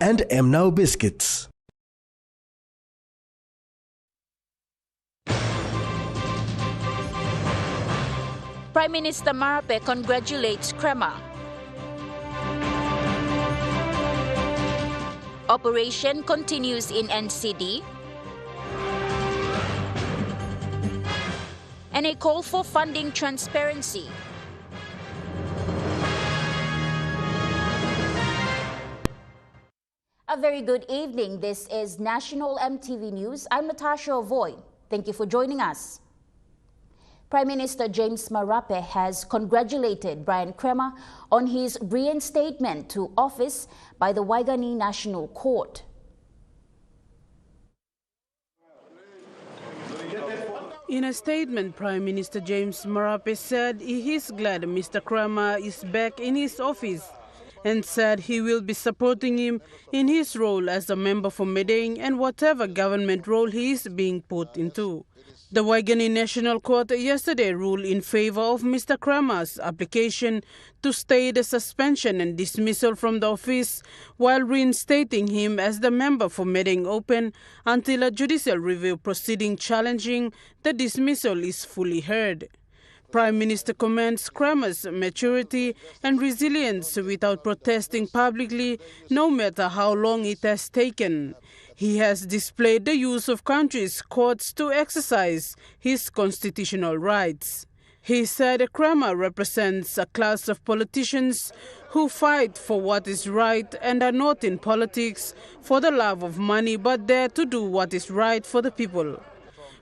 and Now biscuits. Prime Minister Marape congratulates Kramer. Operation continues in NCD. And a call for funding transparency. A very good evening. This is National EMTV News. I'm Natasha Ovoy. Thank you for joining us. Prime Minister James Marape has congratulated Brian Kramer on his reinstatement to office by the Waigani National Court. In a statement, Prime Minister James Marape said he is glad Mr. Kramer is back in his office and said he will be supporting him in his role as a member for Medang and whatever government role he is being put into. The Waigani National Court yesterday ruled in favor of Mr. Kramer's application to stay the suspension and dismissal from the office while reinstating him as the member for Medang Open until a judicial review proceeding challenging the dismissal is fully heard. Prime Minister commends Kramer's maturity and resilience without protesting publicly, no matter how long it has taken. He has displayed the use of country's courts to exercise his constitutional rights. He said Kramer represents a class of politicians who fight for what is right and are not in politics for the love of money but there to do what is right for the people.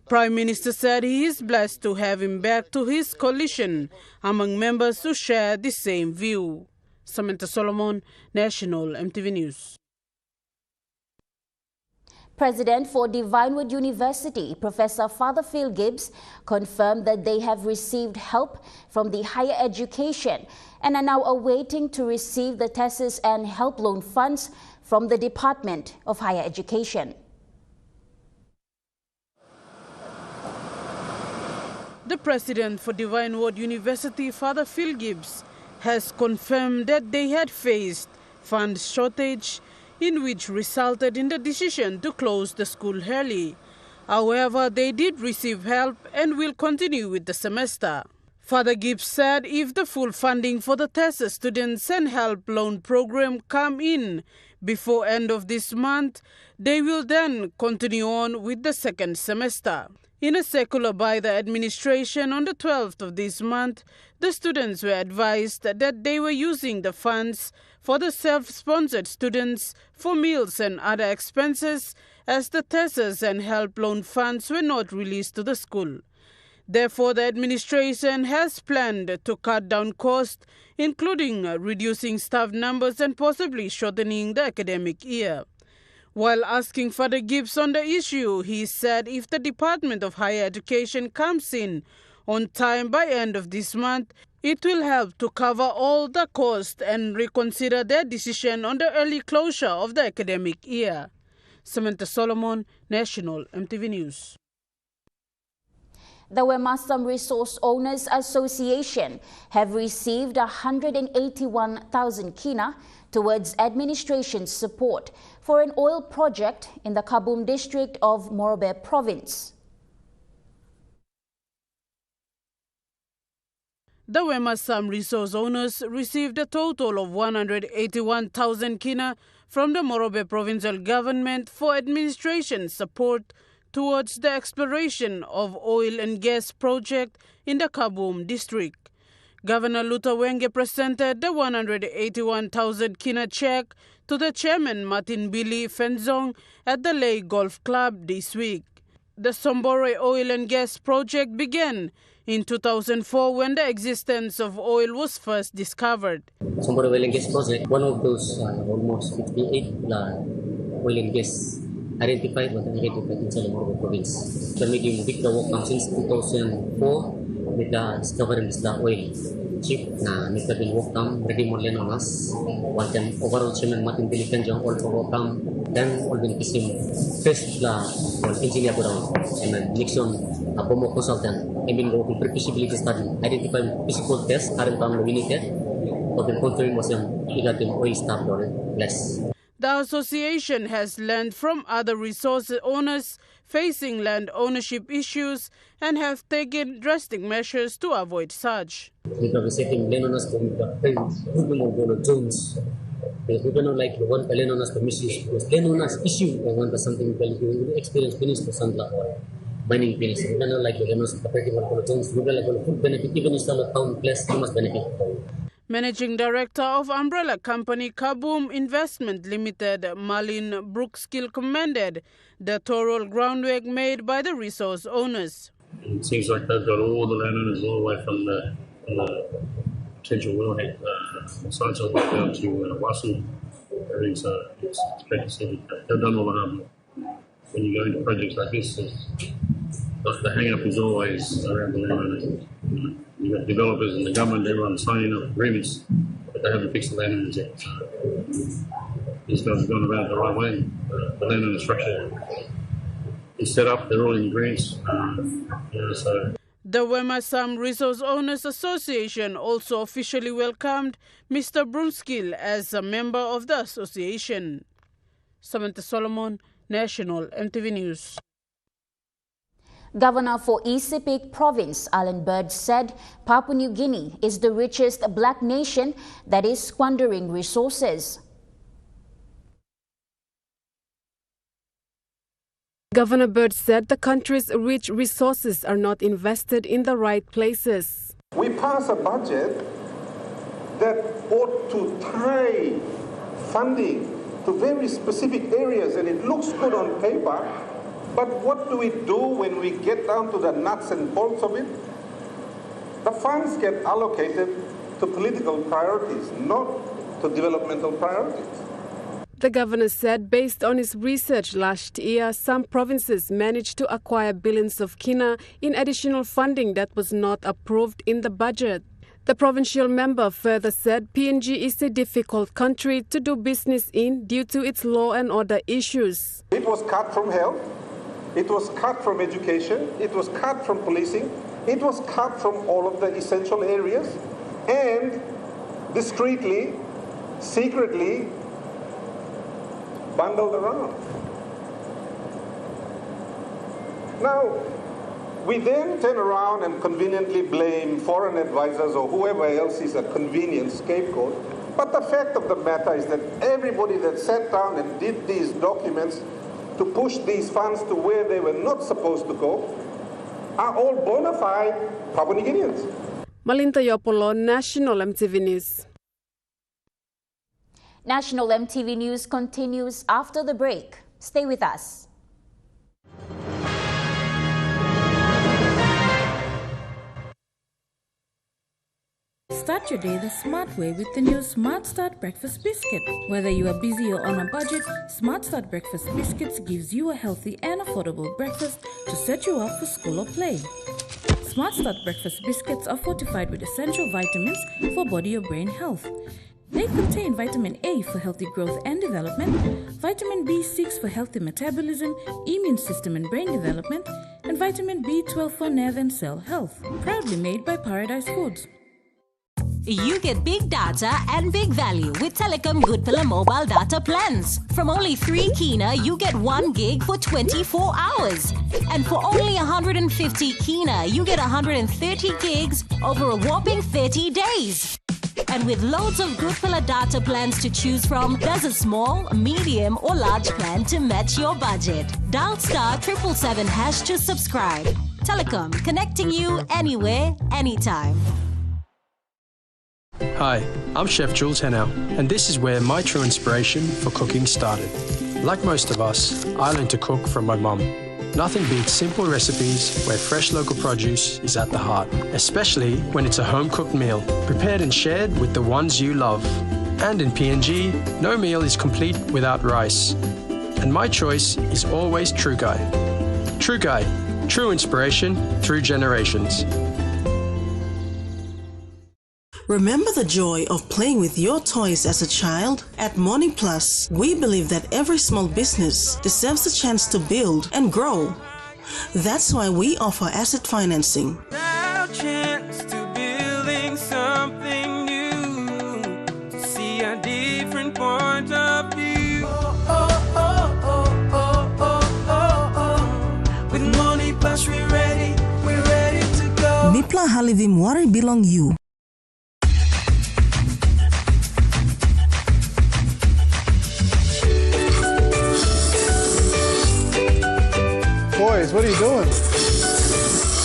Prime Minister said he is blessed to have him back to his coalition among members who share the same view. Samantha Solomon, National EMTV News. President for Divinewood University, Professor Father Phil Gibbs, confirmed that they have received help from the higher education and are now awaiting to receive the thesis and help loan funds from the Department of Higher Education. The president for Divinewood University, Father Phil Gibbs, has confirmed that they had faced fund shortage in which resulted in the decision to close the school early. However, they did receive help and will continue with the semester. Father Gibbs said if the full funding for the thesis students and help loan program come in before end of this month, they will then continue on with the second semester. In a circular by the administration on the 12th of this month, the students were advised that they were using the funds for the self-sponsored students for meals and other expenses as the thesis and help loan funds were not released to the school. Therefore, the administration has planned to cut down costs, including reducing staff numbers and possibly shortening the academic year. While asking Father Gibbs on the issue, he said if the Department of Higher Education comes in on time by end of this month, it will help to cover all the costs and reconsider their decision on the early closure of the academic year. Samantha Solomon, National EMTV News. The Wemasam Resource Owners Association have received 181,000 kina towards administration support for an oil project in the Kabum district of Morobe province. The Wemasam Resource Owners received a total of 181,000 kina from the Morobe provincial government for administration support towards the exploration of oil and gas project in the Kabum district. Governor Luta Wenge presented the 181,000 kina check to the chairman Martin Billy Fenzong at the Lay Golf Club this week. The Sombore oil and gas project began in 2004 when the existence of oil was first discovered. Sombore oil and gas project, one of those almost 58 oil and gas identified in Saidor province. The medium Victor Walkam since 2004 with the discovering the oil chip na Mr. Bill Walkam ready more leonas one can overall chairman Martin Billy Fenzong also Walkam then all been kisim first la engineer ko and Nixon Abomo consultant I mean go feasibility study identify physical test current time limited but the confirm was yung ilatim oil stop or less. The association has learned from other resource owners facing land ownership issues and have taken drastic measures to avoid such. Because we don't like the one Leonas permission because Leonas issue and want something we experience finish the Sandla or mining finish. We don't like the Leonas cooperative or Jones. We don't like the food benefit even if the town place you must benefit. Managing Director of umbrella company Kaboom Investment Limited, Malin Brookskill, commended the thorough groundwork made by the resource owners. It seems like they've got all the landowners all the way from the potential wellhead sites all the way down to Wasu. Everything's it's great to see that they've done all the hard work. When you go into projects like this, the hang-up is always around the landowners. You've got developers and the government, everyone signing up agreements, but they haven't fixed the landowners yet. So these guys have gone about it the right way. The landowner structure is set up, they're all in agreements. So. The Wemasam Resource Owners Association also officially welcomed Mr. Brunskill as a member of the association. Samantha Solomon, National EMTV News. Governor for East Sepik Province, Alan Bird, said Papua New Guinea is the richest black nation that is squandering resources. Governor Bird said the country's rich resources are not invested in the right places. We pass a budget that ought to tie funding to very specific areas, and it looks good on paper. But what do we do when we get down to the nuts and bolts of it? The funds get allocated to political priorities, not to developmental priorities. The governor said based on his research last year, some provinces managed to acquire billions of kina in additional funding that was not approved in the budget. The provincial member further said PNG is a difficult country to do business in due to its law and order issues. It was cut from health. It was cut from education, it was cut from policing, it was cut from all of the essential areas, and discreetly, secretly bundled around. Now, we then turn around and conveniently blame foreign advisors or whoever else is a convenient scapegoat. But the fact of the matter is that everybody that sat down and did these documents to push these funds to where they were not supposed to go are all bona fide Papua New Guineans. Malinta Yopolo, National EMTV News. National EMTV News continues after the break. Stay with us. Start your day the smart way with the new Smart Start Breakfast Biscuit. Whether you are busy or on a budget, Smart Start Breakfast Biscuits gives you a healthy and affordable breakfast to set you up for school or play. Smart Start Breakfast Biscuits are fortified with essential vitamins for body or brain health. They contain vitamin A for healthy growth and development, vitamin B6 for healthy metabolism, immune system and brain development, and vitamin B12 for nerve and cell health. Proudly made by Paradise Foods. You get big data and big value with Telecom Goodpilla mobile data plans. From only 3 kina, you get 1 gig for 24 hours. And for only 150 kina, you get 130 gigs over a whopping 30 days. And with loads of Goodpilla data plans to choose from, there's a small, medium or large plan to match your budget. Dial *777# to subscribe. Telecom, connecting you anywhere, anytime. Hi, I'm Chef Jules Henow, and this is where my true inspiration for cooking started. Like most of us, I learned to cook from my mum. Nothing beats simple recipes where fresh local produce is at the heart, especially when it's a home-cooked meal, prepared and shared with the ones you love. And in PNG, no meal is complete without rice. And my choice is always True Guy. True Guy, true inspiration through generations. Remember the joy of playing with your toys as a child? At Morning Plus, we believe that every small business deserves a chance to build and grow. That's why we offer asset financing. Now chance to building something new, to see a different point of view. Hopla halivim wari belong you. Boys, what are you doing?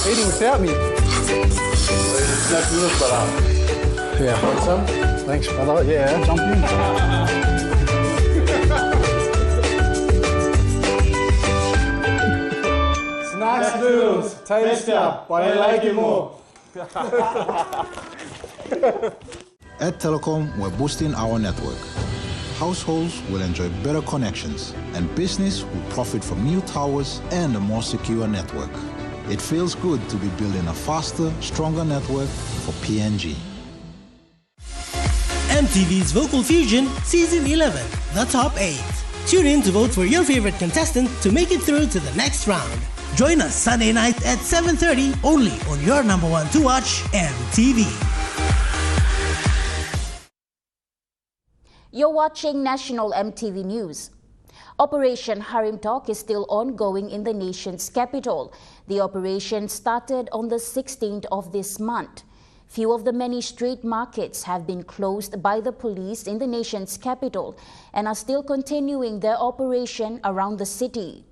Eating without me. Yeah. Want some? Thanks, brother. Yeah, jump in. Snacks noodles, taster, but I like it more. At Telecom, we're boosting our network. Households will enjoy better connections, and business will profit from new towers and a more secure network. It feels good to be building a faster, stronger network for PNG. MTV's Vocal Fusion Season 11, The Top 8. Tune in to vote for your favorite contestant to make it through to the next round. Join us Sunday night at 7:30 only on your number one to watch, MTV. You're watching National MTV News. Operation Harim Talk is still ongoing in the nation's capital. The operation started on the 16th of this month. Few of the many street markets have been closed by the police in the nation's capital and are still continuing their operation around the city.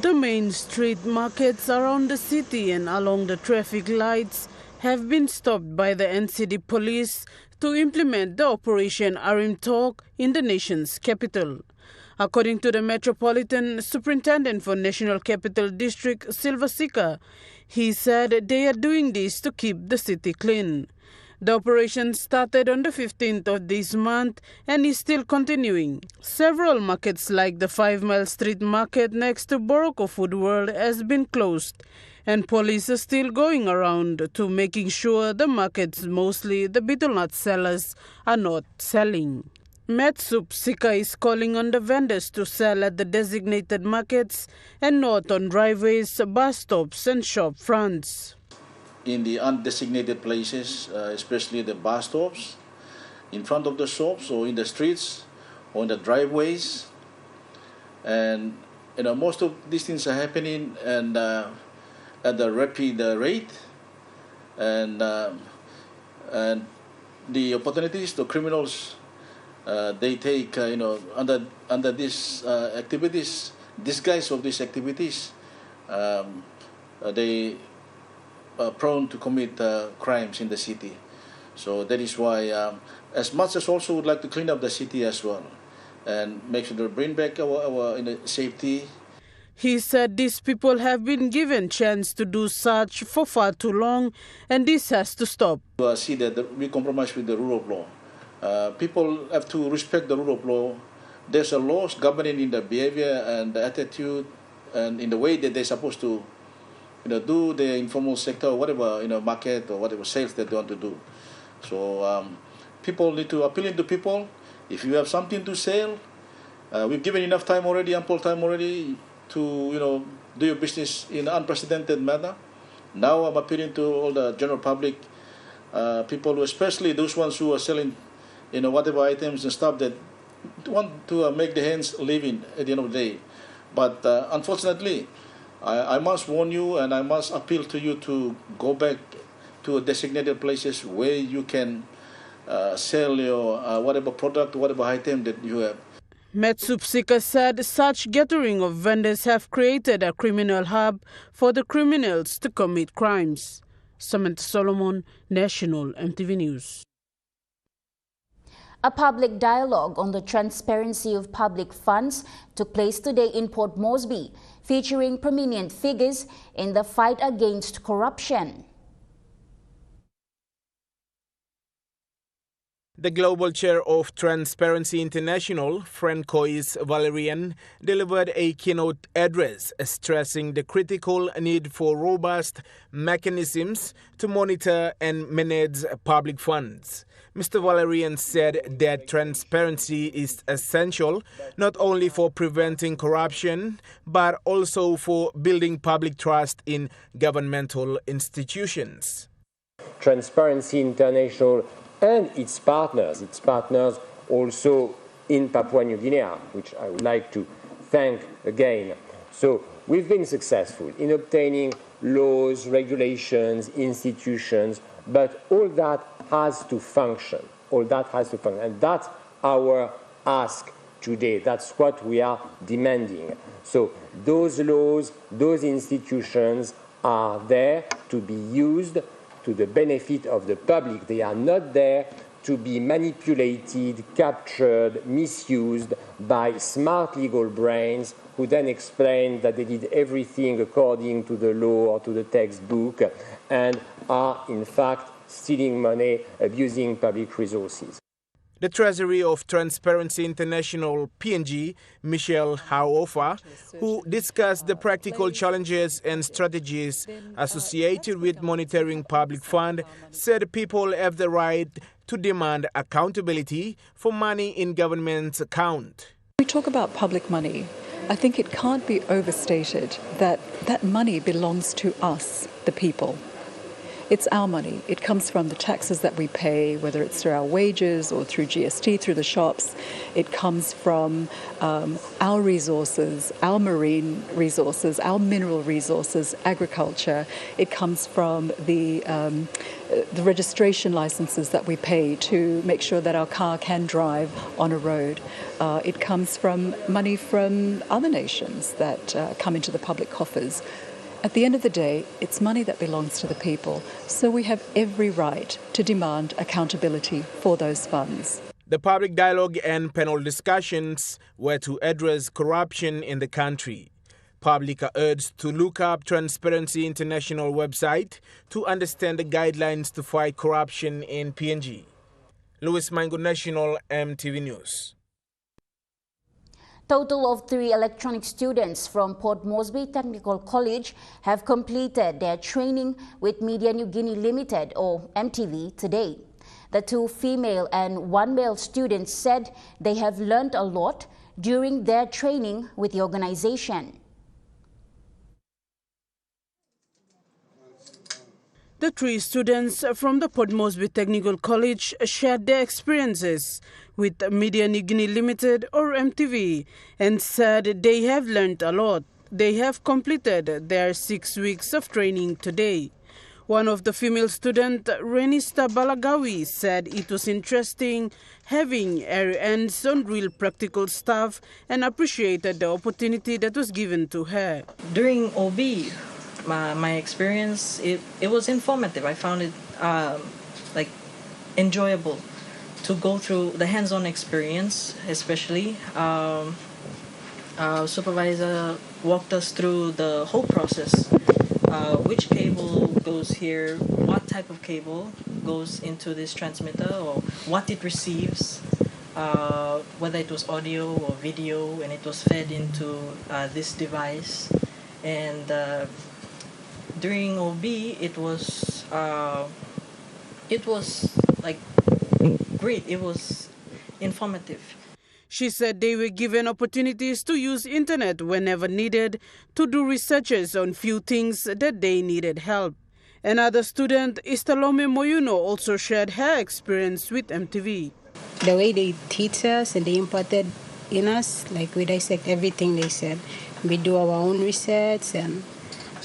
The main street markets around the city and along the traffic lights have been stopped by the NCD police to implement the Operation Harim Talk in the nation's capital. According to the Metropolitan Superintendent for National Capital District, Silvasika, he said they are doing this to keep the city clean. The operation started on the 15th of this month and is still continuing. Several markets like the 5 Mile Street Market next to Boroko Food World has been closed, and police are still going around to making sure the markets, mostly the betel nut sellers, are not selling. Metsup Sika is calling on the vendors to sell at the designated markets and not on driveways, bus stops and shop fronts. In the undesignated places, especially the bus stops, in front of the shops or in the streets, on the driveways, and most of these things are happening and at the rapid rate, and the opportunities, the criminals, they take under these activities, disguise of these activities, they are prone to commit crimes in the city. So that is why, as much as also would like to clean up the city as well and make sure to bring back our safety. He said these people have been given chance to do such for far too long, and this has to stop. I see that we compromise with the rule of law. People have to respect the rule of law. There's a laws governing in the behavior and the attitude and in the way that they're supposed to do the informal sector or whatever, market or whatever sales that they want to do. So people need to appeal to people. If you have something to sell, we've given enough time already, ample time already to do your business in an unprecedented manner. Now I'm appealing to all the general public, people, especially those ones who are selling, whatever items and stuff that want to make their hands living at the end of the day. But unfortunately, I must warn you and I must appeal to you to go back to designated places where you can sell your whatever product, whatever item that you have. Metsupsika said such gathering of vendors have created a criminal hub for the criminals to commit crimes. Samantha Solomon, National MTV News. A public dialogue on the transparency of public funds took place today in Port Moresby, featuring prominent figures in the fight against corruption. The Global Chair of Transparency International, Francois Valerian, delivered a keynote address stressing the critical need for robust mechanisms to monitor and manage public funds. Mr. Valerian said that transparency is essential not only for preventing corruption, but also for building public trust in governmental institutions. Transparency International and its partners also in Papua New Guinea, which I would like to thank again. So we've been successful in obtaining laws, regulations, institutions, but all that has to function. All that has to function. And that's our ask today. That's what we are demanding. So those laws, those institutions are there to be used to the benefit of the public. They are not there to be manipulated, captured, misused by smart legal brains who then explain that they did everything according to the law or to the textbook and are in fact stealing money, abusing public resources. The Treasury of Transparency International, PNG, Michelle Haofa, who discussed the practical challenges and strategies associated with monitoring public fund, said people have the right to demand accountability for money in government's account. We talk about public money. I think it can't be overstated that that money belongs to us, the people. It's our money. It comes from the taxes that we pay, whether it's through our wages or through GST, through the shops. It comes from our resources, our marine resources, our mineral resources, agriculture. It comes from the registration licenses that we pay to make sure that our car can drive on a road. It comes from money from other nations that come into the public coffers. At the end of the day, it's money that belongs to the people, so we have every right to demand accountability for those funds. The public dialogue and panel discussions were to address corruption in the country. Public are urged to look up Transparency International website to understand the guidelines to fight corruption in PNG. Louis Mango, National EMTV News. Total of 3 electronic students from Port Moresby Technical College have completed their training with Media New Guinea Limited, or EMTV, today. The 2 female and 1 male students said they have learned a lot during their training with the organization. The 3 students from the Port Moresby Technical College shared their experiences with Media New Guinea Limited, or EMTV, and said they have learned a lot. They have completed their 6 weeks of training today. One of the female students, Renista Balagawi, said it was interesting having her hands on real practical stuff and appreciated the opportunity that was given to her. During OB, my experience, it was informative. I found it enjoyable to go through the hands-on experience, especially. Supervisor walked us through the whole process. Which cable goes here, what type of cable goes into this transmitter, or what it receives, whether it was audio or video, and it was fed into this device. And during OB, it was great. It was informative. She said they were given opportunities to use internet whenever needed to do researches on few things that they needed help. Another student, Istalome Moyuno, also shared her experience with EMTV. The way they teach us and they imparted in us, like we dissect everything they said. We do our own research, and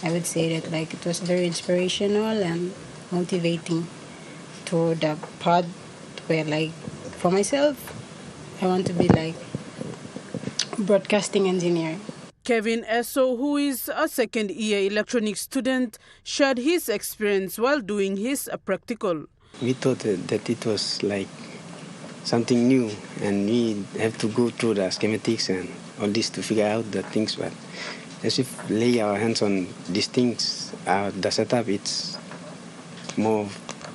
I would say that it was very inspirational and motivating to the part where for myself, I want to be broadcasting engineer. Kevin Esso, who is a second-year electronics student, shared his experience while doing his practical. We thought that it was something new, and we have to go through the schematics and all this to figure out the things. But as we lay our hands on these things, the setup, it's more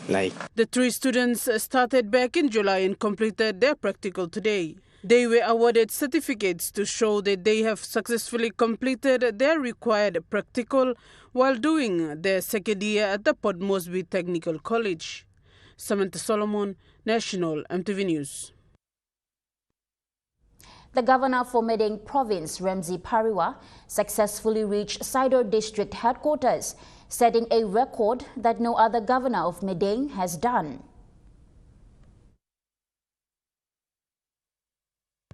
like... The 3 students started back in July and completed their practical today. They were awarded certificates to show that they have successfully completed their required practical while doing their second year at the Port Moresby Technical College. Samantha Solomon, National EMTV News. The governor for Madang Province, Ramzi Pariwa, successfully reached Saidor District headquarters, setting a record that no other governor of Madang has done.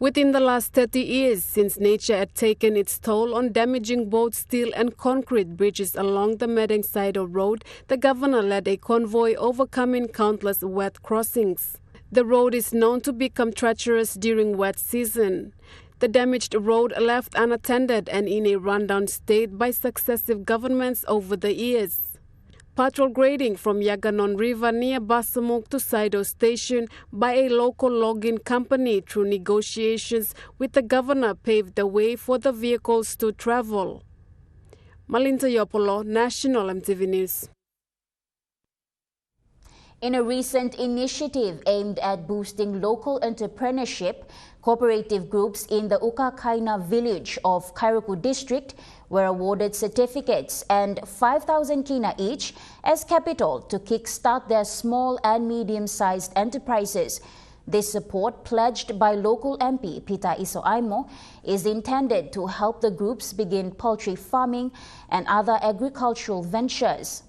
Within the last 30 years, since nature had taken its toll on damaging both steel and concrete bridges along the Madang Saidor road, the governor led a convoy overcoming countless wet crossings. The road is known to become treacherous during wet season. The damaged road left unattended and in a rundown state by successive governments over the years. Patrol grading from Yaganon River near Basamuk to Saidor Station by a local logging company through negotiations with the governor paved the way for the vehicles to travel. Malinta Yopolo, National MTV News. In a recent initiative aimed at boosting local entrepreneurship, cooperative groups in the Ukakaina village of Kairuku district were awarded certificates and 5,000 kina each as capital to kickstart their small and medium-sized enterprises. This support, pledged by local MP Pita Isoaimo, is intended to help the groups begin poultry farming and other agricultural ventures.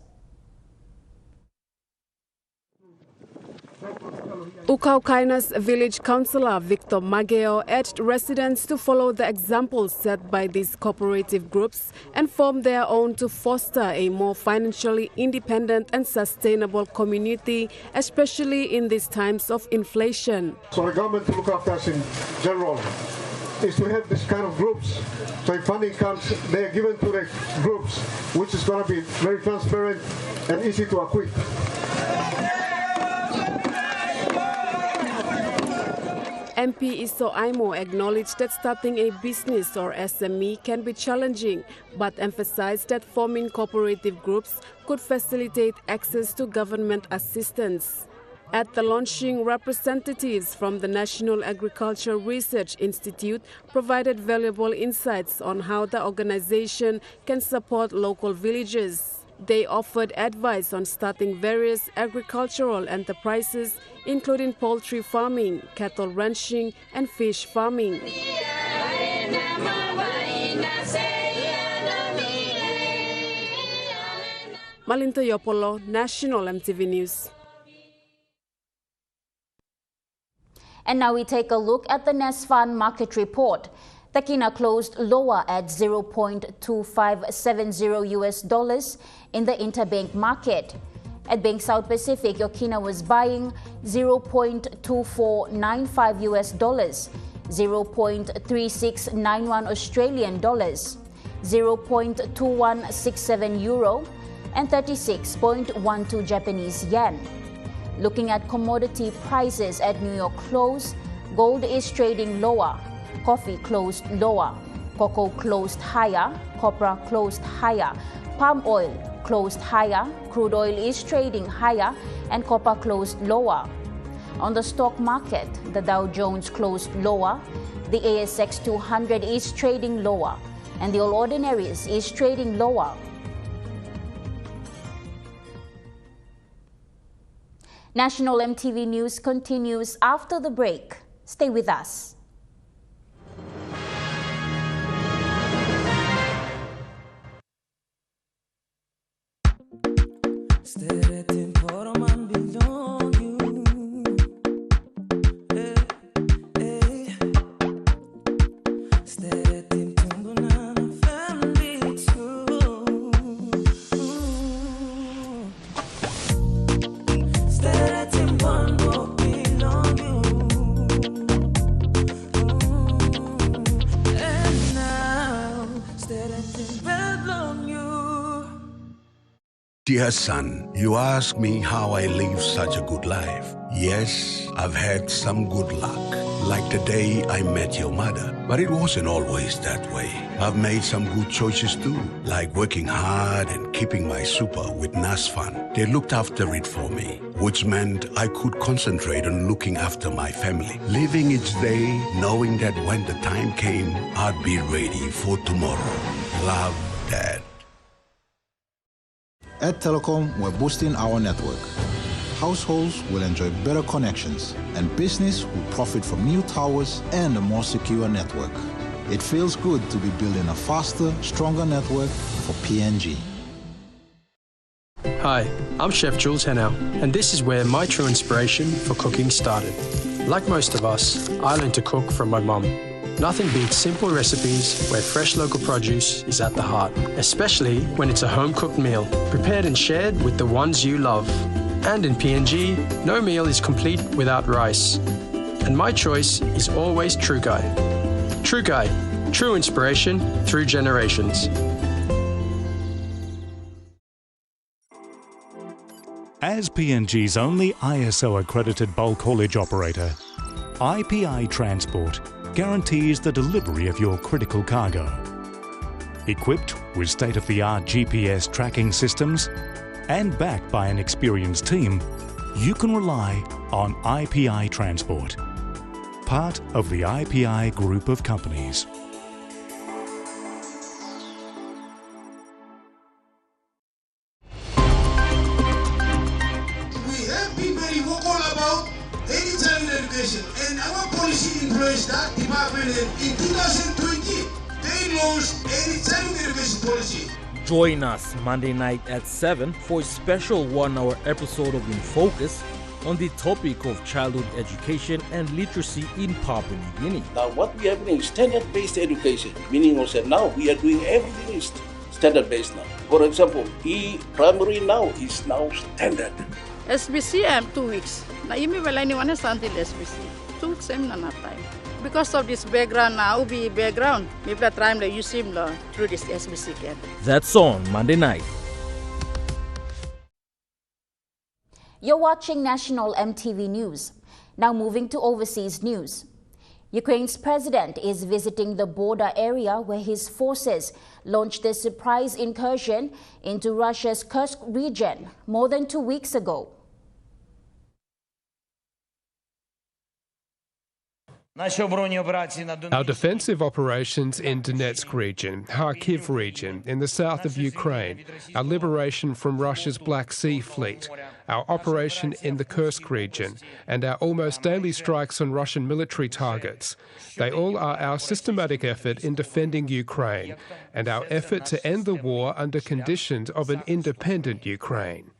Ukaukaina's village councillor Victor Mageo urged residents to follow the examples set by these cooperative groups and form their own to foster a more financially independent and sustainable community, especially in these times of inflation. So the government to look after us in general is to have this kind of groups. So if funding comes, they are given to the groups, which is going to be very transparent and easy to acquit. MP Isoaimo acknowledged that starting a business or SME can be challenging, but emphasized that forming cooperative groups could facilitate access to government assistance. At the launching, representatives from the National Agriculture Research Institute provided valuable insights on how the organization can support local villages. They offered advice on starting various agricultural enterprises, including poultry farming, cattle ranching, and fish farming. Malinta Yopolo, National MTV News. And now we take a look at the NESFAN market report. The kina closed lower at $0.2570 US in the interbank market. At Bank South Pacific, your kina was buying $0.2495 US, 0.3691 Australian dollars, 0.2167 euro, and 36.12 Japanese yen. Looking at commodity prices at New York close, gold is trading lower. Coffee closed lower, cocoa closed higher, copra closed higher, palm oil closed higher, crude oil is trading higher, and copper closed lower. On the stock market, the Dow Jones closed lower, the ASX 200 is trading lower, and the All Ordinaries is trading lower. National MTV News continues after the break. Stay with us. Dear son, you ask me how I live such a good life. Yes, I've had some good luck, like the day I met your mother. But it wasn't always that way. I've made some good choices too, like working hard and keeping my super with NASFAN. They looked after it for me, which meant I could concentrate on looking after my family. Living each day, knowing that when the time came, I'd be ready for tomorrow. Love, Dad. At Telecom, we're boosting our network. Households will enjoy better connections, and business will profit from new towers and a more secure network. It feels good to be building a faster, stronger network for PNG. Hi, I'm Chef Jules Henao, and this is where my true inspiration for cooking started. Like most of us, I learned to cook from my mum. Nothing beats simple recipes where fresh local produce is at the heart, especially when it's a home-cooked meal, prepared and shared with the ones you love. And in PNG, no meal is complete without rice. And my choice is always True Guy. True Guy, true inspiration through generations. As PNG's only ISO-accredited bulk haulage operator, IPI Transport guarantees the delivery of your critical cargo. Equipped with state-of-the-art GPS tracking systems and backed by an experienced team, you can rely on IPI Transport, part of the IPI group of companies. We have been very vocal about any child education, and our policy employs that department. In 2020, they launched any child education policy. Join us Monday night at 7 for a special 1-hour episode of In Focus on the topic of childhood education and literacy in Papua New Guinea. Now what we are doing is standard-based education, meaning also now we are doing everything is standard-based now. For example, primary now is now standard. SBC I am 2 weeks. Na imi wala ni wana until SBC. 2 weeks I'm not time. Because of this background now, be background. Maybe that time they use him through this SBC camp. That's on Monday night. You're watching National MTV News. Now moving to overseas news. Ukraine's president is visiting the border area where his forces launched a surprise incursion into Russia's Kursk region more than 2 weeks ago. Our defensive operations in Donetsk region, Kharkiv region, in the south of Ukraine, our liberation from Russia's Black Sea Fleet, our operation in the Kursk region, and our almost daily strikes on Russian military targets. They all are our systematic effort in defending Ukraine and our effort to end the war under conditions of an independent Ukraine.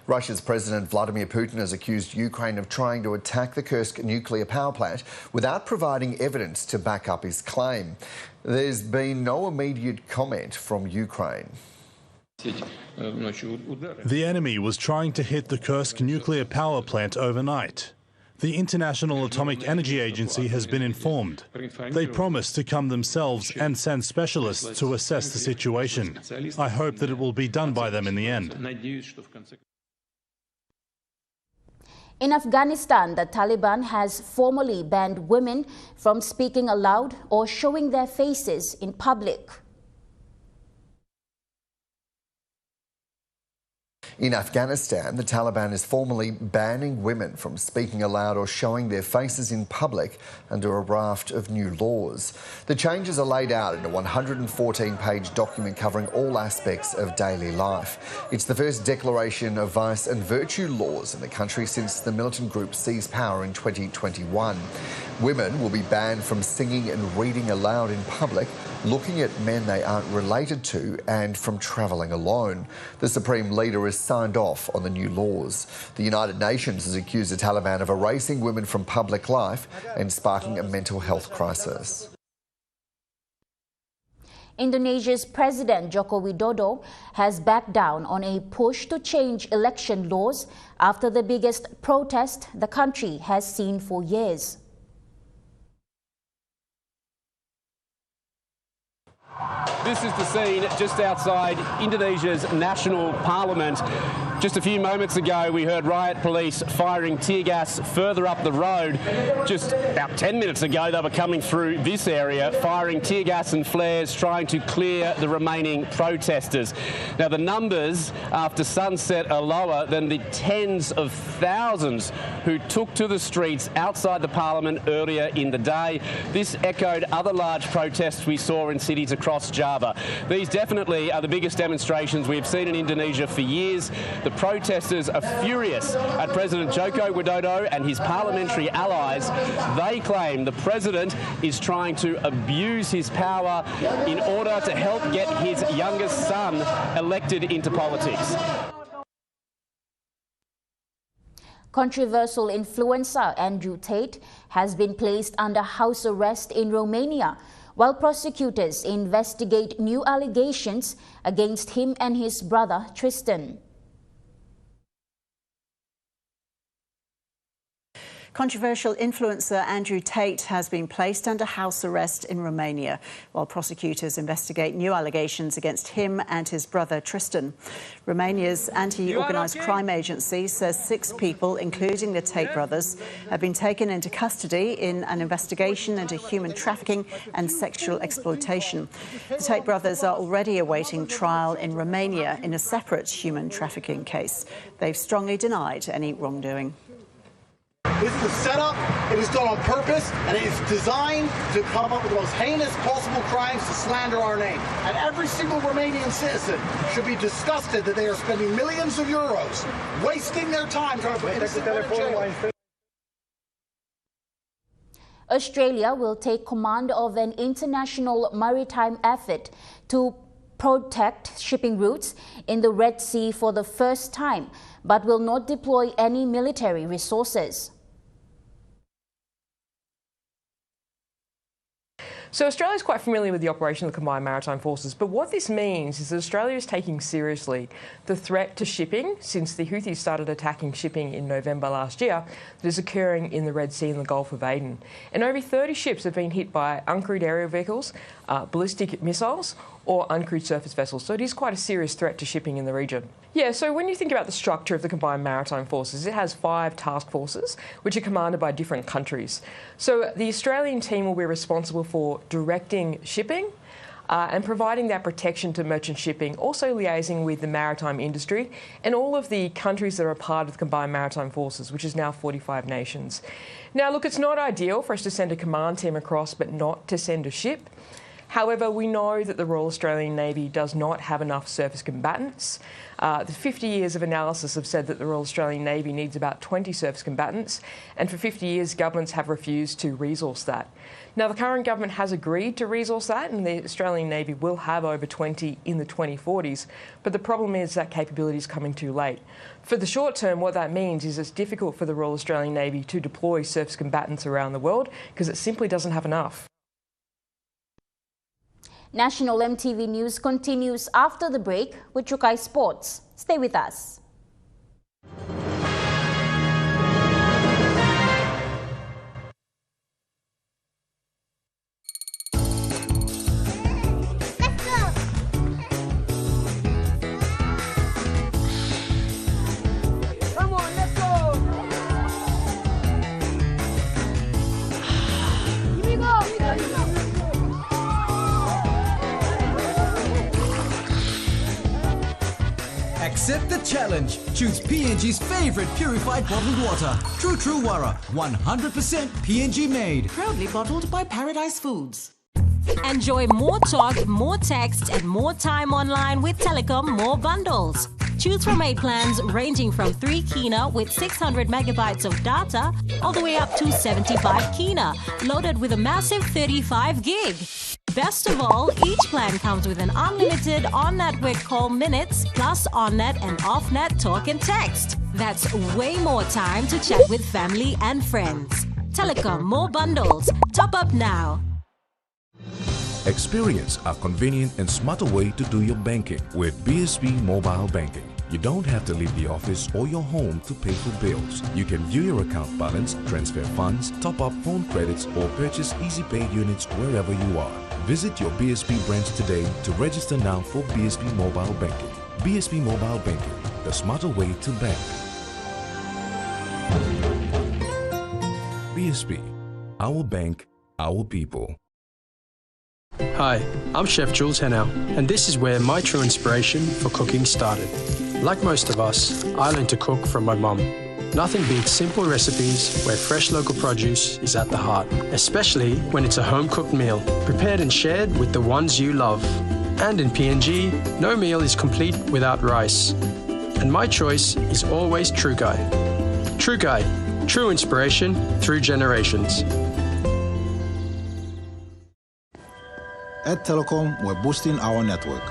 Russia's President Vladimir Putin has accused Ukraine of trying to attack the Kursk nuclear power plant without providing evidence to back up his claim. There's been no immediate comment from Ukraine. The enemy was trying to hit the Kursk nuclear power plant overnight. The International Atomic Energy Agency has been informed. They promised to come themselves and send specialists to assess the situation. I hope that it will be done by them in the end. In Afghanistan, the Taliban has formally banned women from speaking aloud or showing their faces in public. In Afghanistan, the Taliban is formally banning women from speaking aloud or showing their faces in public under a raft of new laws. The changes are laid out in a 114-page document covering all aspects of daily life. It's the first declaration of vice and virtue laws in the country since the militant group seized power in 2021. Women will be banned from singing and reading aloud in public, looking at men they aren't related to, and from travelling alone. The Supreme Leader has signed off on the new laws. The United Nations has accused the Taliban of erasing women from public life and sparking a mental health crisis. Indonesia's President Joko Widodo has backed down on a push to change election laws after the biggest protest the country has seen for years. This is the scene just outside Indonesia's national parliament. Just a few moments ago, we heard riot police firing tear gas further up the road. Just about 10 minutes ago, they were coming through this area, firing tear gas and flares, trying to clear the remaining protesters. Now, the numbers after sunset are lower than the tens of thousands who took to the streets outside the parliament earlier in the day. This echoed other large protests we saw in cities across Java. These definitely are the biggest demonstrations we've seen in Indonesia for years. The protesters are furious at President Joko Widodo and his parliamentary allies. They claim the president is trying to abuse his power in order to help get his youngest son elected into politics. Controversial influencer Andrew Tate has been placed under house arrest in Romania, while prosecutors investigate new allegations against him and his brother Tristan. Controversial influencer Andrew Tate has been placed under house arrest in Romania, while prosecutors investigate new allegations against him and his brother Tristan. Romania's anti-organised crime agency says 6 people, including the Tate brothers, have been taken into custody in an investigation into human trafficking and sexual exploitation. The Tate brothers are already awaiting trial in Romania in a separate human trafficking case. They've strongly denied any wrongdoing. This is a setup, it is done on purpose, and it is designed to come up with the most heinous possible crimes to slander our name. And every single Romanian citizen should be disgusted that they are spending millions of euros, wasting their time trying to put innocent people in jail. Australia will take command of an international maritime effort to protect shipping routes in the Red Sea for the first time, but will not deploy any military resources. So Australia is quite familiar with the operation of the Combined Maritime Forces, but what this means is that Australia is taking seriously the threat to shipping since the Houthis started attacking shipping in November last year that is occurring in the Red Sea and the Gulf of Aden. And over 30 ships have been hit by uncrewed aerial vehicles, ballistic missiles or uncrewed surface vessels. So it is quite a serious threat to shipping in the region. Yeah, so when you think about the structure of the Combined Maritime Forces, it has 5 task forces, which are commanded by different countries. So the Australian team will be responsible for directing shipping and providing that protection to merchant shipping, also liaising with the maritime industry and all of the countries that are a part of the Combined Maritime Forces, which is now 45 nations. Now, look, it's not ideal for us to send a command team across but not to send a ship. However, we know that the Royal Australian Navy does not have enough surface combatants. The 50 years of analysis have said that the Royal Australian Navy needs about 20 surface combatants, and for 50 years governments have refused to resource that. Now, the current government has agreed to resource that, and the Australian Navy will have over 20 in the 2040s, but the problem is that capability is coming too late. For the short term, what that means is it's difficult for the Royal Australian Navy to deploy surface combatants around the world because it simply doesn't have enough. National MTV News continues after the break with Chukai Sports. Stay with us. Accept the challenge. Choose PNG's favorite purified bottled water. True Wara, 100% PNG made. Proudly bottled by Paradise Foods. Enjoy more talk, more text, and more time online with Telecom More Bundles. Choose from 8 plans ranging from 3 kina with 600 megabytes of data all the way up to 75 kina, loaded with a massive 35 gig. Best of all, each plan comes with an unlimited on-network call minutes plus on-net and off-net talk and text. That's way more time to chat with family and friends. Telecom More Bundles. Top up now. Experience a convenient and smarter way to do your banking with BSP Mobile Banking. You don't have to leave the office or your home to pay for bills. You can view your account balance, transfer funds, top up phone credits, or purchase EasyPay units wherever you are. Visit your BSP branch today to register now for BSP Mobile Banking. BSP Mobile Banking, the smarter way to bank. BSP, our bank, our people. Hi, I'm Chef Jules Henao, and this is where my true inspiration for cooking started. Like most of us, I learned to cook from my mum. Nothing beats simple recipes where fresh local produce is at the heart, especially when it's a home-cooked meal, prepared and shared with the ones you love. And in PNG, no meal is complete without rice. And my choice is always True Guy. True Guy, true inspiration through generations. At Telecom, we're boosting our network.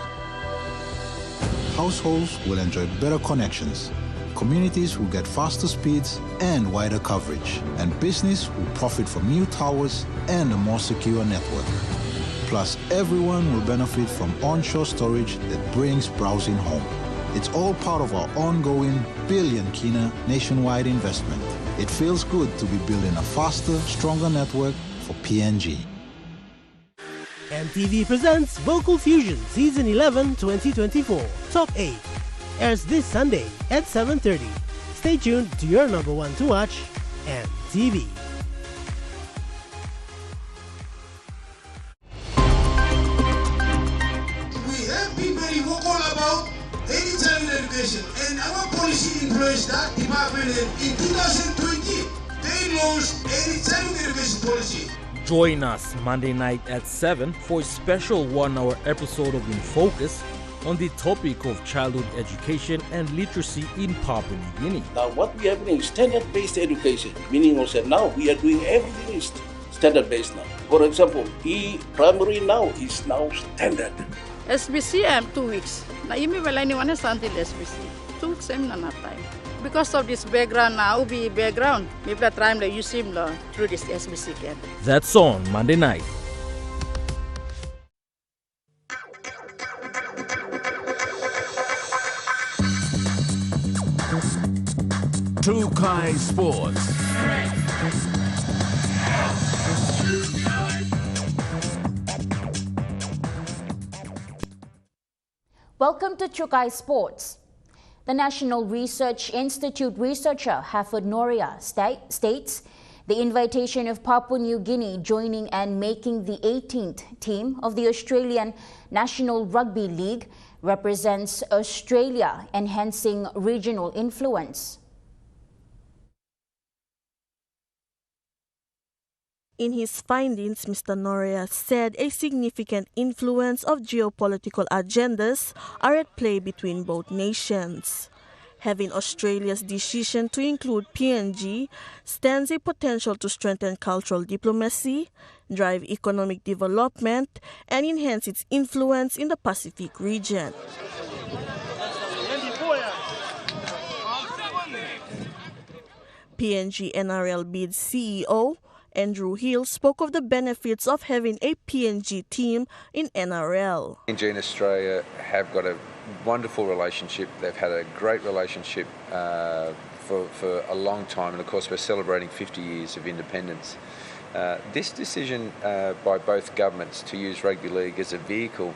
Households will enjoy better connections, Communities will get faster speeds and wider coverage, and business will profit from new towers and a more secure network. Plus, everyone will benefit from onshore storage that brings browsing home. It's all part of our ongoing billion kina nationwide investment. It feels good to be building a faster, stronger network for PNG. EMTV presents Vocal Fusion Season 11 2024 Top 8. Airs this Sunday at 7:30. Stay tuned to your number one to watch, EMTV. We have people who all about any child education, and our policy employs that department. In 2020, they launched any child education policy. Join us Monday night at 7 for a special 1-hour episode of In Focus on the topic of childhood education and literacy in Papua New Guinea. Now what we have is standard-based education, meaning also now we are doing everything is standard-based now. For example, primary now is now standard. SBC 2 weeks. Na imi wala ni wana santi SBC. 2 weeks na time. Because of this background now, be background. Maybe that time they use him through this SBC camp. That's on Monday night. Tukai Sports. Welcome to Chukai Sports. The National Research Institute researcher Hafod Noria states the invitation of Papua New Guinea joining and making the 18th team of the Australian National Rugby League represents Australia enhancing regional influence. In his findings, Mr. Noria said a significant influence of geopolitical agendas are at play between both nations. Having Australia's decision to include PNG stands a potential to strengthen cultural diplomacy, drive economic development, and enhance its influence in the Pacific region. PNG NRL bid CEO Andrew Hill spoke of the benefits of having a PNG team in NRL. PNG and Australia have got a wonderful relationship. They've had a great relationship for a long time, and of course we're celebrating 50 years of independence. This decision by both governments to use rugby league as a vehicle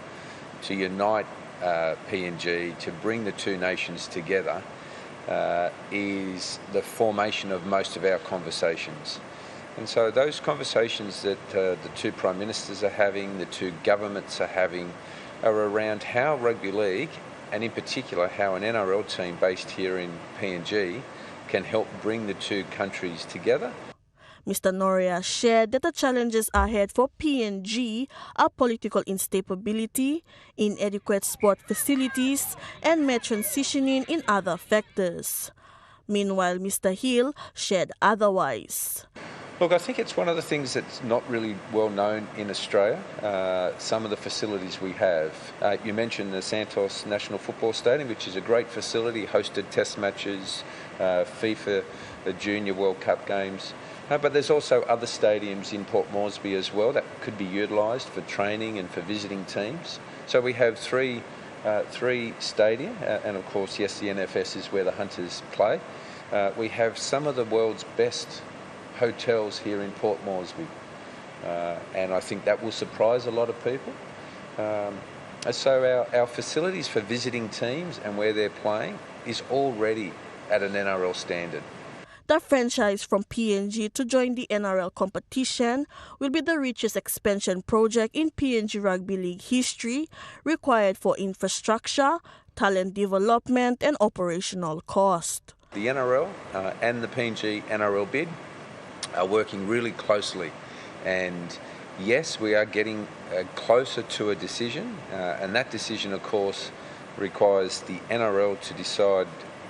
to unite PNG, to bring the two nations together, is the formation of most of our conversations. And so those conversations that the two Prime Ministers are having, the two governments are having, are around how rugby league, and in particular how an NRL team based here in PNG, can help bring the two countries together. Mr. Noria shared that the challenges ahead for PNG are political instability, inadequate sport facilities, and mere transitioning in other factors. Meanwhile, Mr. Hill shared otherwise. Look, I think it's one of the things that's not really well known in Australia, some of the facilities we have. You mentioned the Santos National Football Stadium, which is a great facility, hosted test matches, FIFA, the Junior World Cup games. But there's also other stadiums in Port Moresby as well that could be utilised for training and for visiting teams. So we have three stadia, and of course, yes, the NFS is where the Hunters play. We have some of the world's best hotels here in Port Moresby, and I think that will surprise a lot of people. So our facilities for visiting teams and where they're playing is already at an NRL standard. The franchise from PNG to join the NRL competition will be the richest expansion project in PNG Rugby League history, required for infrastructure, talent development, and operational cost. The NRL and the PNG NRL bid are working really closely, and yes, we are getting closer to a decision, and that decision of course requires the NRL to decide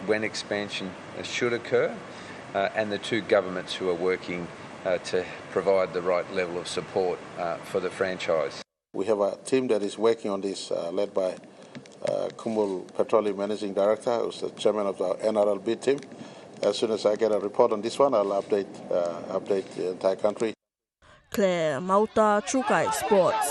when expansion should occur, and the two governments who are working to provide the right level of support for the franchise. We have a team that is working on this, led by Kumul Petroleum Managing Director, who's the chairman of the NRL bid team. As soon as I get a report on this one, I'll update the entire country. Claire Mauta, Trukai Sports.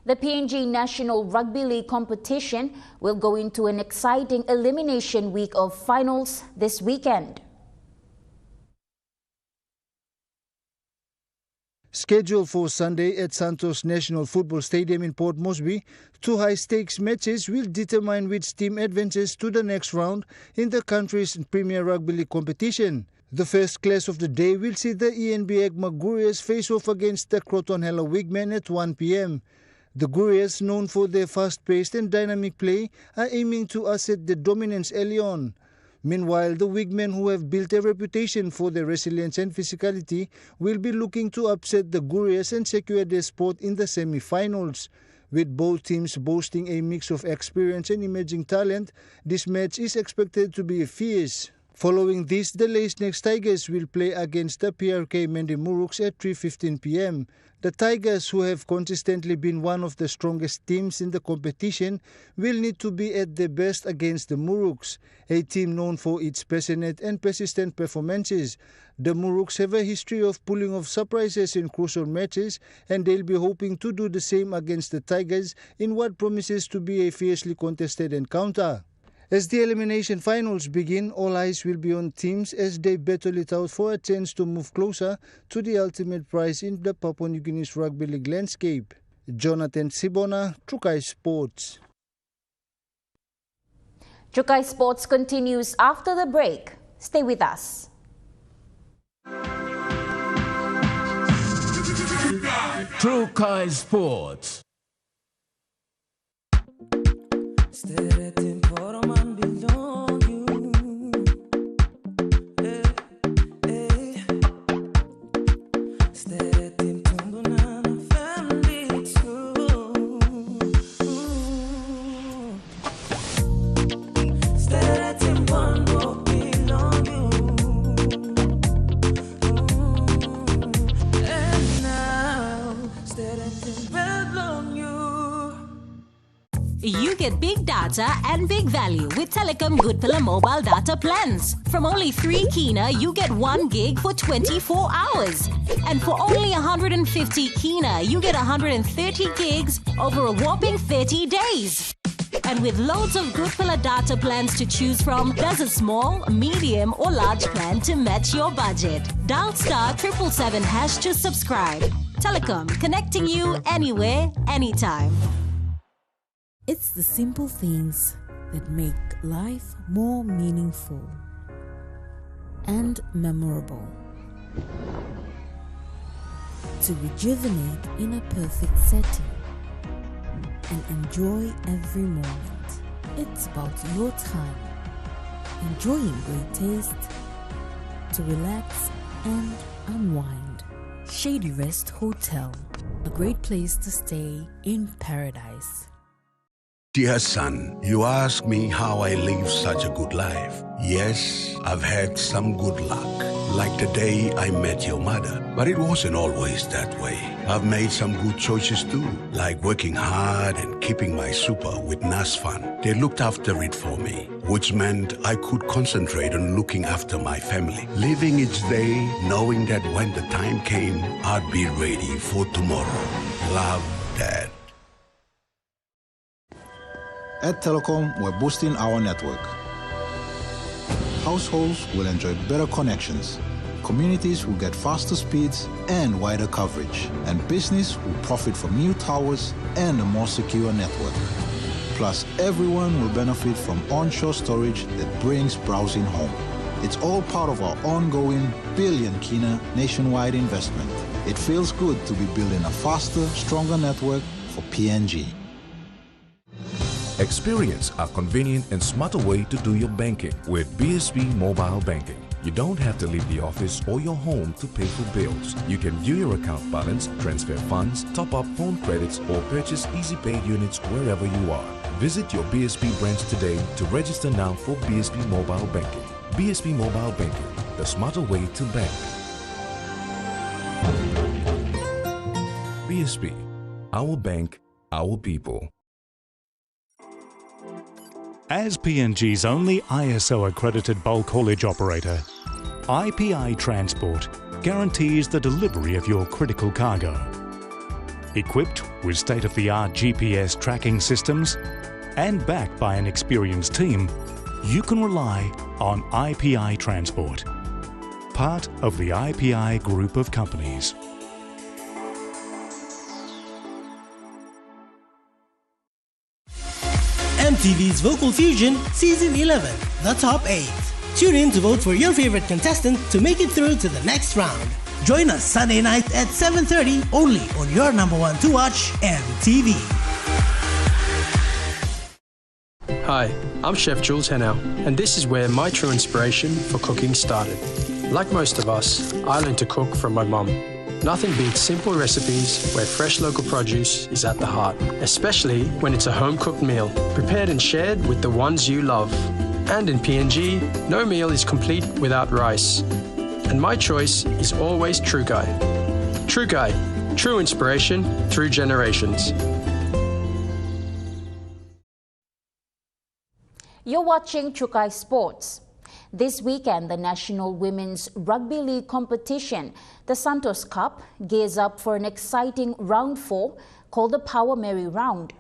The PNG National Rugby League competition will go into an exciting elimination week of finals this weekend. Scheduled for Sunday at Santos National Football Stadium in Port Moresby, two high-stakes matches will determine which team advances to the next round in the country's Premier Rugby League competition. The first clash of the day will see the ENB Agma Gurias face off against the Croton Hella Wigmen at 1 p.m. The Gurias, known for their fast-paced and dynamic play, are aiming to assert the dominance early on. Meanwhile, the Wigmen, who have built a reputation for their resilience and physicality, will be looking to upset the Gurias and secure their spot in the semi-finals. With both teams boasting a mix of experience and emerging talent, this match is expected to be fierce. Following this, the Lace-Necks Tigers will play against the PRK Mendi Muruks at 3:15 p.m. The Tigers, who have consistently been one of the strongest teams in the competition, will need to be at their best against the Muruks, a team known for its passionate and persistent performances. The Muruks have a history of pulling off surprises in crucial matches, and they'll be hoping to do the same against the Tigers in what promises to be a fiercely contested encounter. As the elimination finals begin, all eyes will be on teams as they battle it out for a chance to move closer to the ultimate prize in the Papua New Guinea's rugby league landscape. Jonathan Sibona, Trukai Sports. Trukai Sports continues after the break. Stay with us. Trukai Sports. You get big data and big value with Telecom Good Pillar mobile data plans. From only 3 kina, you get 1 gig for 24 hours. And for only 150 kina, you get 130 gigs over a whopping 30 days. And with loads of Good Pillar data plans to choose from, there's a small, medium or large plan to match your budget. Dial *777# to subscribe. Telecom, connecting you anywhere, anytime. It's the simple things that make life more meaningful and memorable. To rejuvenate in a perfect setting and enjoy every moment. It's about your time, enjoying great taste, to relax and unwind. Shady Rest Hotel, a great place to stay in paradise. Dear son, you ask me how I live such a good life. Yes, I've had some good luck, like the day I met your mother. But it wasn't always that way. I've made some good choices too, like working hard and keeping my super with NASFAN. They looked after it for me, which meant I could concentrate on looking after my family. Living each day, knowing that when the time came, I'd be ready for tomorrow. Love, Dad. At Telecom, we're boosting our network. Households will enjoy better connections. Communities will get faster speeds and wider coverage. And business will profit from new towers and a more secure network. Plus, everyone will benefit from onshore storage that brings browsing home. It's all part of our ongoing billion kina nationwide investment. It feels good to be building a faster, stronger network for PNG. Experience a convenient and smarter way to do your banking with BSB Mobile Banking. You don't have to leave the office or your home to pay for bills. You can view your account balance, transfer funds, top up phone credits, or purchase easy pay units wherever you are. Visit your BSB branch today to register now for BSB Mobile Banking. BSB Mobile Banking, the smarter way to bank. BSB, our bank, our people. As PNG's only ISO-accredited bulk haulage operator, IPI Transport guarantees the delivery of your critical cargo. Equipped with state-of-the-art GPS tracking systems and backed by an experienced team, you can rely on IPI Transport, part of the IPI group of companies. MTV's Vocal Fusion Season 11, The Top 8. Tune in to vote for your favorite contestant to make it through to the next round. Join us Sunday night at 7:30 only on your number one to watch, MTV. Hi, I'm Chef Jules Henao, and this is where my true inspiration for cooking started. Like most of us, I learned to cook from my mum. Nothing beats simple recipes where fresh local produce is at the heart, especially when it's a home-cooked meal, prepared and shared with the ones you love. And in PNG, no meal is complete without rice. And my choice is always True Guy. True Guy, true inspiration through generations. You're watching Chukai Sports. This weekend, the National Women's Rugby League competition, the Santos Cup, gears up for an exciting Round 4 called the Power Mary Round.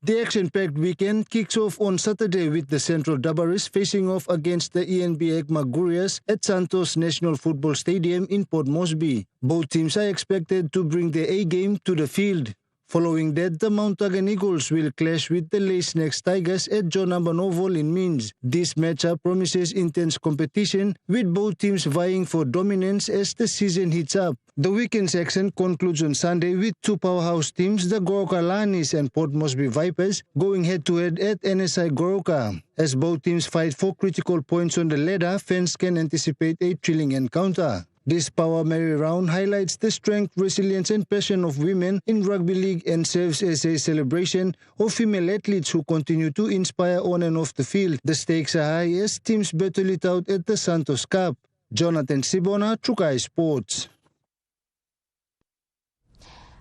The action-packed weekend kicks off on Saturday with the Central Dabaris facing off against the ENB Ekma Gurias at Santos National Football Stadium in Port Moresby. Both teams are expected to bring their A-game to the field. Following that, the Mount Tagan Eagles will clash with the Lace Next Tigers at John Amban Oval in Minsk. This matchup promises intense competition, with both teams vying for dominance as the season heats up. The weekend's action concludes on Sunday with two powerhouse teams, the Goroka Lanis and Port Moresby Vipers, going head-to-head at NSI Goroka. As both teams fight for critical points on the ladder, fans can anticipate a thrilling encounter. This Power Mary Round highlights the strength, resilience and passion of women in rugby league and serves as a celebration of female athletes who continue to inspire on and off the field. The stakes are high as teams battle it out at the Santos Cup. Jonathan Sibona, Chukai Sports.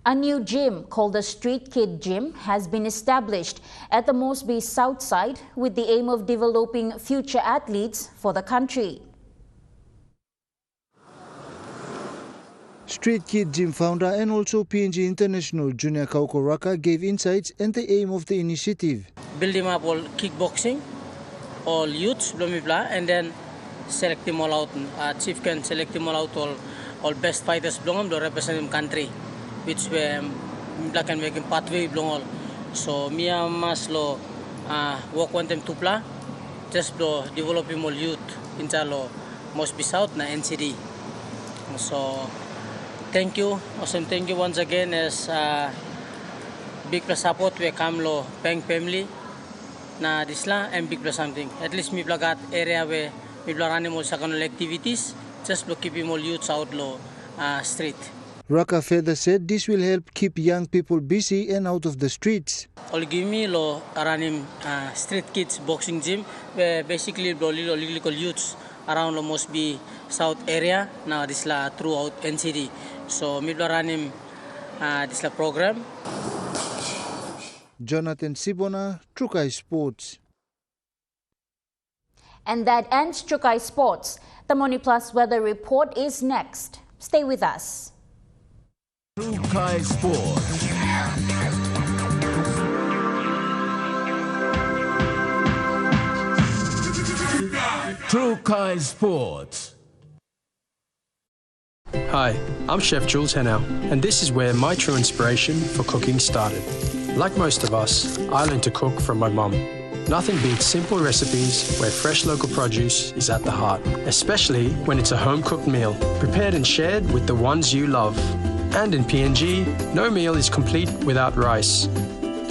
A new gym called the Street Kid Gym has been established at the Moresby South Side with the aim of developing future athletes for the country. Street Kid Gym founder and also PNG International Junior Kauko Raka gave insights and the aim of the initiative. Build them up all kickboxing, all youths, blah, blah, blah, and then select them all out. Chief can select them all out, all best fighters belong to represent them country, which we can make a pathway belong all. So me must work on them to play, just develop them all youth in Chalo must be South na NCD. So thank you, awesome. Thank you once again as big plus support we come lo Peng family na disla and big plus something. At least me plagat area where me running more secondary activities just to keep more youths out lo street. Raka further said this will help keep young people busy and out of the streets. All give me lo running street kids boxing gym where basically lo little youths around lo must be South area now this la throughout NCD. So me running this la program. Jonathan Sibona, Chukai Sports. And that ends Chukai Sports. The Money Plus weather report is next. Stay with us. Chukai Sports. Chukai Sports. Hi, I'm Chef Jules Henao, and this is where my true inspiration for cooking started. Like most of us, I learned to cook from my mum. Nothing beats simple recipes where fresh local produce is at the heart, especially when it's a home-cooked meal, prepared and shared with the ones you love. And in PNG, no meal is complete without rice.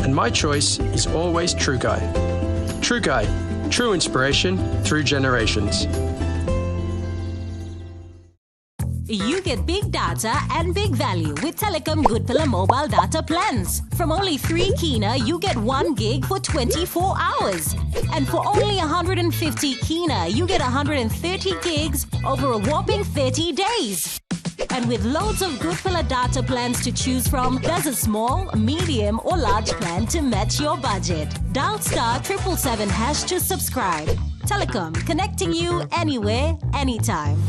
And my choice is always True Guy. True Guy, true inspiration through generations. You get big data and big value with Telecom Goodpilla mobile data plans. From only 3 kina, you get 1 gig for 24 hours. And for only 150 kina, you get 130 gigs over a whopping 30 days. And with loads of good filler data plans to choose from, there's a small, medium or large plan to match your budget. Dial *777# to subscribe. Telecom, connecting you anywhere, anytime.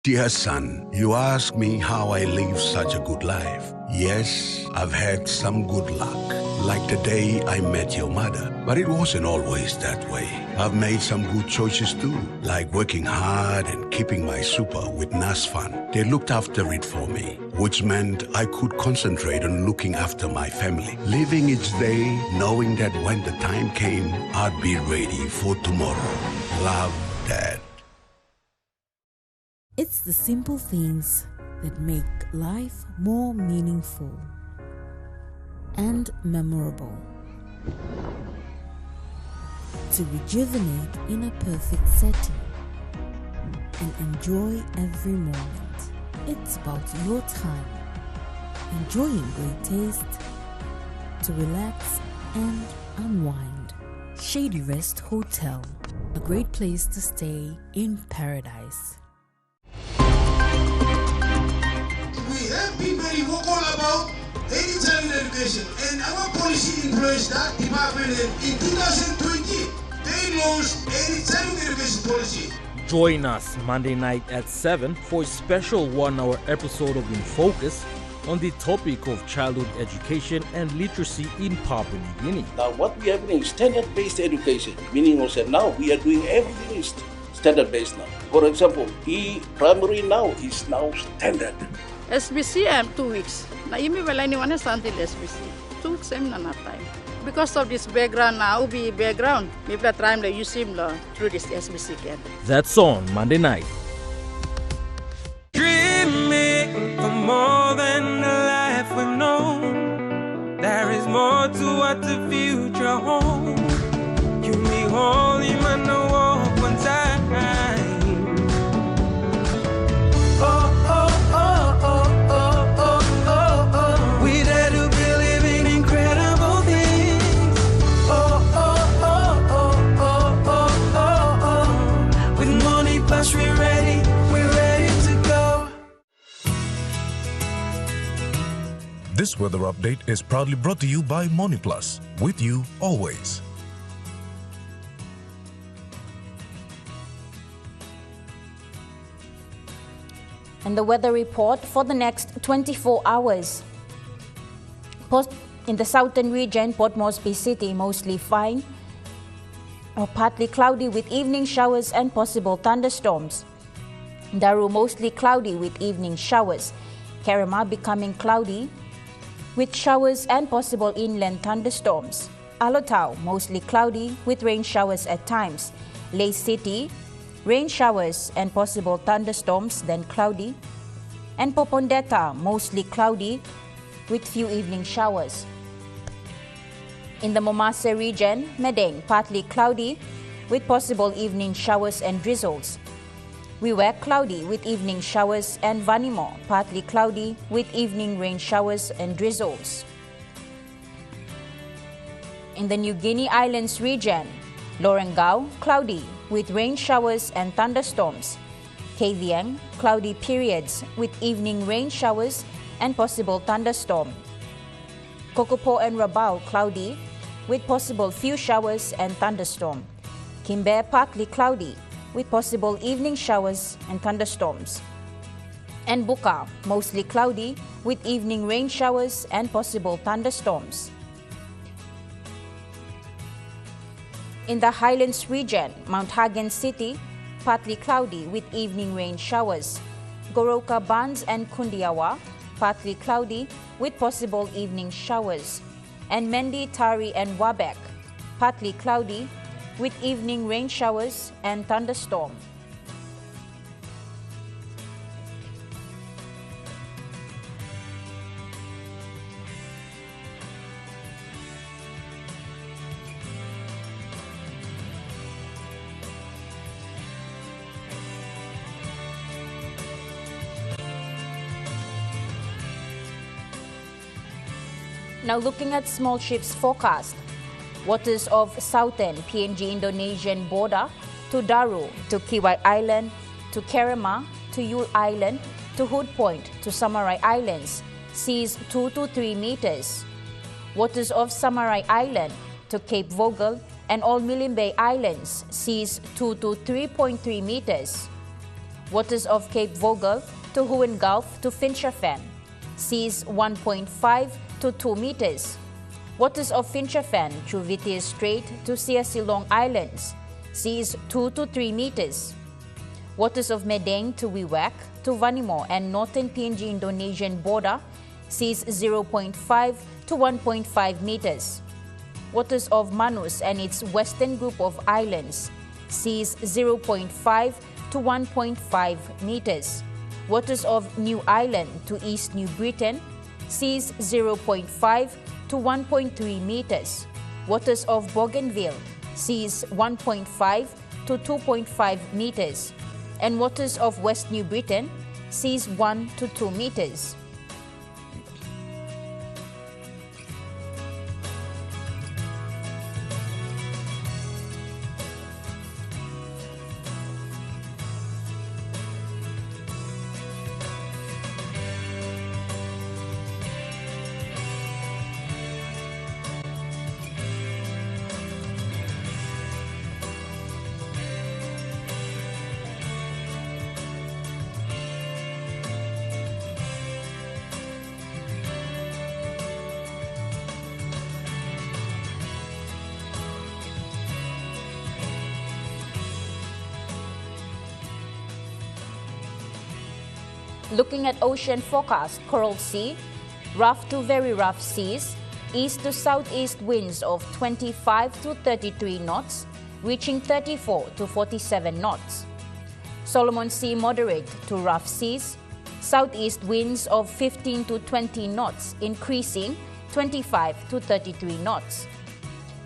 Dear son, you ask me how I live such a good life. Yes, I've had some good luck, like the day I met your mother. But it wasn't always that way. I've made some good choices too, like working hard and keeping my super with NAS Fund. They looked after it for me, which meant I could concentrate on looking after my family, living each day knowing that when the time came, I'd be ready for tomorrow. Love, Dad. It's the simple things that make life more meaningful and memorable. To rejuvenate in a perfect setting and enjoy every moment. It's about your time, enjoying great taste, to relax and unwind. Shady Rest Hotel, a great place to stay in paradise. We have been very vocal about early childhood education, and our policy employs that department. In 2020, they launched early childhood education policy. Join us Monday night at 7 for a special 1-hour episode of In Focus on the topic of childhood education and literacy in Papua New Guinea. Now what we have is standard-based education, meaning also now we are doing everything is standard-based now. For example, primary now is now standard. SBC 2 weeks. Na imi wala ni wana until SBC. 2 weeks na time. Because of this background now, be background. Maybe that time they use him through this SBC camp. That's on Monday night. Dreaming for more than the life we've known. There is more to what the future holds. You me holy man, no walk one time. Oh, oh, oh, oh, oh, oh, oh, oh. We dare to believe in incredible things. Oh, oh, oh, oh, oh, oh, oh, oh. With money plus we're ready to go. This weather update is proudly brought to you by Money Plus, with you always. And the weather report for the next 24 hours. In the southern region, Port Moresby City, mostly fine or partly cloudy with evening showers and possible thunderstorms. Daru, mostly cloudy with evening showers. Kramer, becoming cloudy with showers and possible inland thunderstorms. Alotau, mostly cloudy with rain showers at times. Ley City, rain showers and possible thunderstorms, then cloudy. And Popondetta, mostly cloudy with few evening showers. In the Momase region, Medeng, partly cloudy with possible evening showers and drizzles. Wewak, cloudy with evening showers, and Vanimo, partly cloudy with evening rain showers and drizzles. In the New Guinea Islands region, Lorengau, cloudy with rain showers and thunderstorms. Kavieng, cloudy periods with evening rain showers and possible thunderstorm. Kokopo and Rabaul, cloudy with possible few showers and thunderstorm. Kimbe, partly cloudy with possible evening showers and thunderstorms. And Buka, mostly cloudy with evening rain showers and possible thunderstorms. In the Highlands region, Mount Hagen City, partly cloudy with evening rain showers. Goroka, Bans and Kundiawa, partly cloudy with possible evening showers. And Mendi, Tari and Wabek, partly cloudy with evening rain showers and thunderstorm. Now looking at small ships forecast. Waters of southern PNG Indonesian border to Daru, to Kiwai Island, to Kramer, to Yule Island to Hood Point to Samurai Islands sees 2 to 3 meters. Waters of Samurai Island to Cape Vogel and all Milne Bay Islands sees 2 to 3.3 meters. Waters of Cape Vogel to Hoorn Gulf to Finschhafen sees 1.5 to 2 meters. Waters of Finschhafen through Whittier Strait to Siasilong Islands sees 2 to 3 meters. Waters of Medang to Wewak to Vanimo and northern PNG Indonesian border sees 0.5 to 1.5 meters. Waters of Manus and its western group of islands sees 0.5 to 1.5 meters. Waters of New Ireland to East New Britain sees 0.5 to 1.3 meters. Waters of Bougainville sees 1.5 to 2.5 meters. And waters of West New Britain sees 1 to 2 meters. Looking at ocean forecast, Coral Sea, rough to very rough seas, east to southeast winds of 25 to 33 knots, reaching 34 to 47 knots. Solomon Sea, moderate to rough seas, southeast winds of 15 to 20 knots, increasing 25 to 33 knots.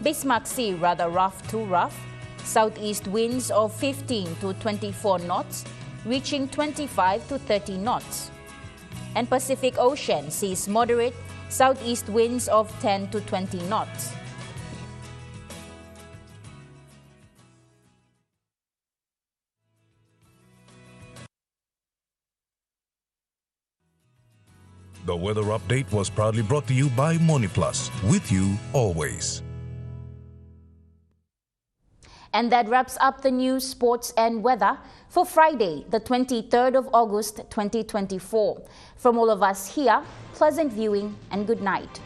Bismarck Sea, rather rough to rough, southeast winds of 15 to 24 knots, reaching 25 to 30 knots. And Pacific Ocean sees moderate southeast winds of 10 to 20 knots. The weather update was proudly brought to you by MoneyPlus, with you always. And that wraps up the news, sports and weather for Friday, the 23rd of August, 2024. From all of us here, pleasant viewing and good night.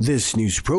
This news program